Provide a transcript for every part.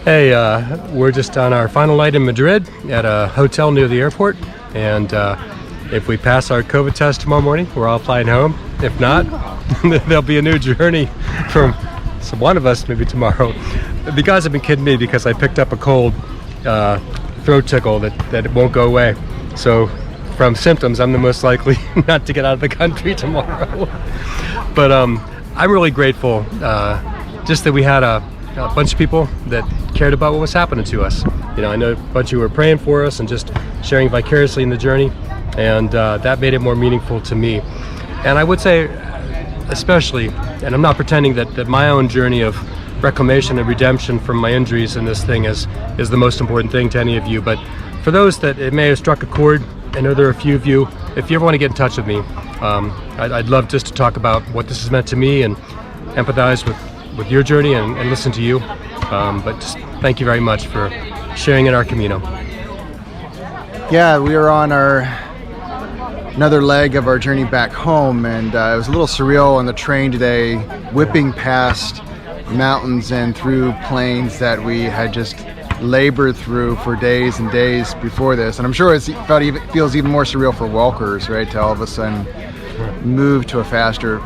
Hey, we're just on our final night in Madrid at a hotel near the airport, and if we pass our COVID test tomorrow morning, we're all flying home. If not, there'll be a new journey from one of us maybe tomorrow. The guys have been kidding me because I picked up a cold throat tickle that won't go away. So from symptoms, I'm the most likely not to get out of the country tomorrow. But I'm really grateful just that we had a bunch of people that cared about what was happening to us. You know, I know a bunch of you were praying for us and just sharing vicariously in the journey, and that made it more meaningful to me. And I would say, especially, and I'm not pretending that my own journey of reclamation and redemption from my injuries in this thing is the most important thing to any of you, but for those that it may have struck a chord, I know there are a few of you, if you ever want to get in touch with me, I'd love just to talk about what this has meant to me and empathize with your journey and listen to you. But just thank you very much for sharing in our Camino. Yeah, we are on another leg of our journey back home, and it was a little surreal on the train today, whipping past mountains and through plains that we had just labored through for days and days before this. And I'm sure it feels even more surreal for walkers, right, to all of a sudden move to a faster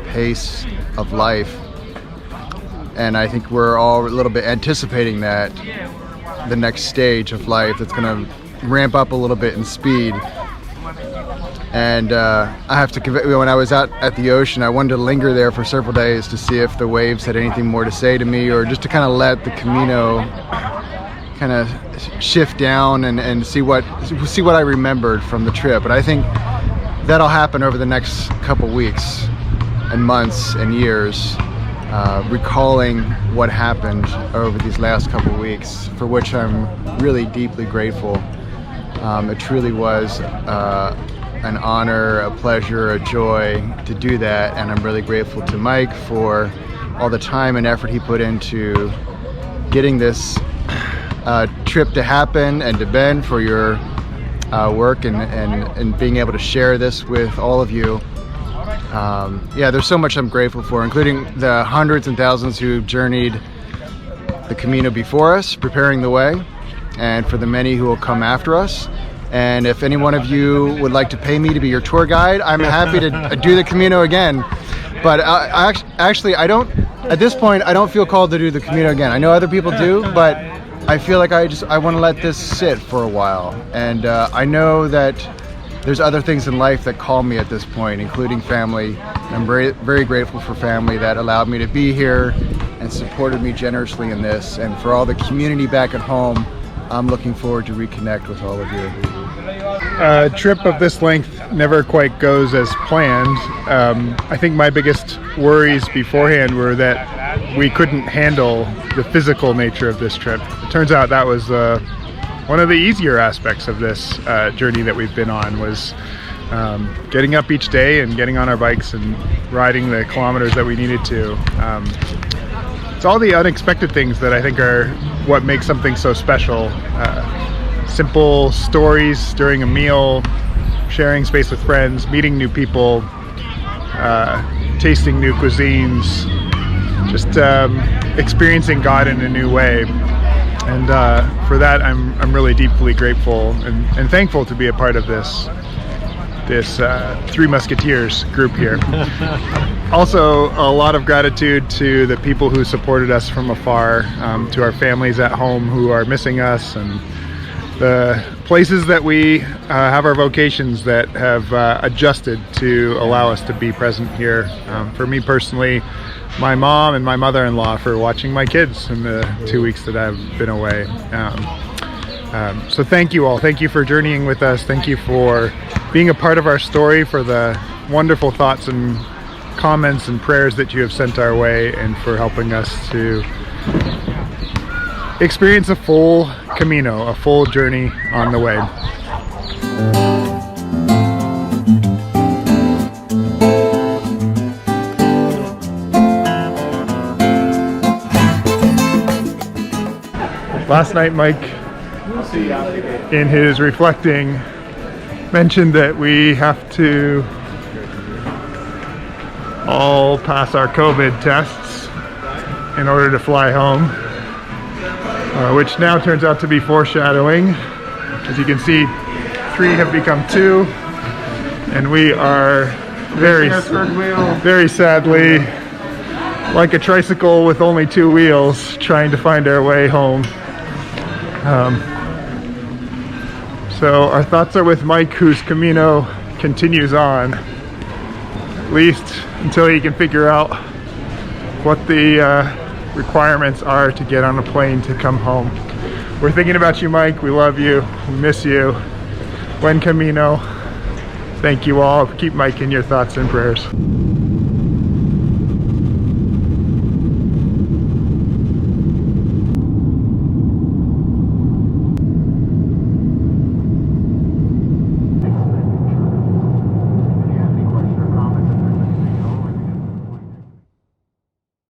pace of life. And I think we're all a little bit anticipating that, the next stage of life that's going to ramp up a little bit in speed. And I have to when I was out at the ocean, I wanted to linger there for several days to see if the waves had anything more to say to me, or just to kind of let the Camino kind of shift down and see what I remembered from the trip. But I think that'll happen over the next couple weeks and months and years, recalling what happened over these last couple weeks, for which I'm really deeply grateful. It truly was an honor, a pleasure, a joy to do that, and I'm really grateful to Mike for all the time and effort he put into getting this trip to happen, and to Ben for your work and being able to share this with all of you. Yeah, there's so much I'm grateful for, including the hundreds and thousands who journeyed the Camino before us, preparing the way, and for the many who will come after us. And if any one of you would like to pay me to be your tour guide, I'm happy to do the Camino again. But actually, I don't, at this point, I don't feel called to do the Camino again. I know other people do, but I feel like I want to let this sit for a while. And I know that there's other things in life that call me at this point, including family. I'm very, very grateful for family that allowed me to be here and supported me generously in this. And for all the community back at home, I'm looking forward to reconnect with all of you. A trip of this length never quite goes as planned. I think my biggest worries beforehand were that we couldn't handle the physical nature of this trip. It turns out that was one of the easier aspects of this journey that we've been on, was getting up each day and getting on our bikes and riding the kilometers that we needed to. It's all the unexpected things that I think are what makes something so special. Simple stories during a meal, sharing space with friends, meeting new people, tasting new cuisines, just experiencing God in a new way. And for that, I'm really deeply grateful and thankful to be a part of this Three Musketeers group here. Also, a lot of gratitude to the people who supported us from afar, to our families at home who are missing us, and the places that we have our vocations that have adjusted to allow us to be present here. For me personally, my mom and my mother-in-law for watching my kids in the 2 weeks that I've been away. So thank you all. Thank you for journeying with us. Thank you for being a part of our story, for the wonderful thoughts and comments and prayers that you have sent our way, and for helping us to experience a full Camino, a full journey on the way. Last night, Mike, in his reflecting, mentioned that we have to all pass our COVID tests in order to fly home. which now turns out to be foreshadowing. As you can see, 3 have become 2, and we are very sadly, like a tricycle with only 2 wheels, trying to find our way home. So our thoughts are with Mike, whose Camino continues on, at least until he can figure out what the requirements are to get on a plane to come home. We're thinking about you, Mike. We love you. We miss you. Buen Camino. Thank you all. Keep Mike in your thoughts and prayers.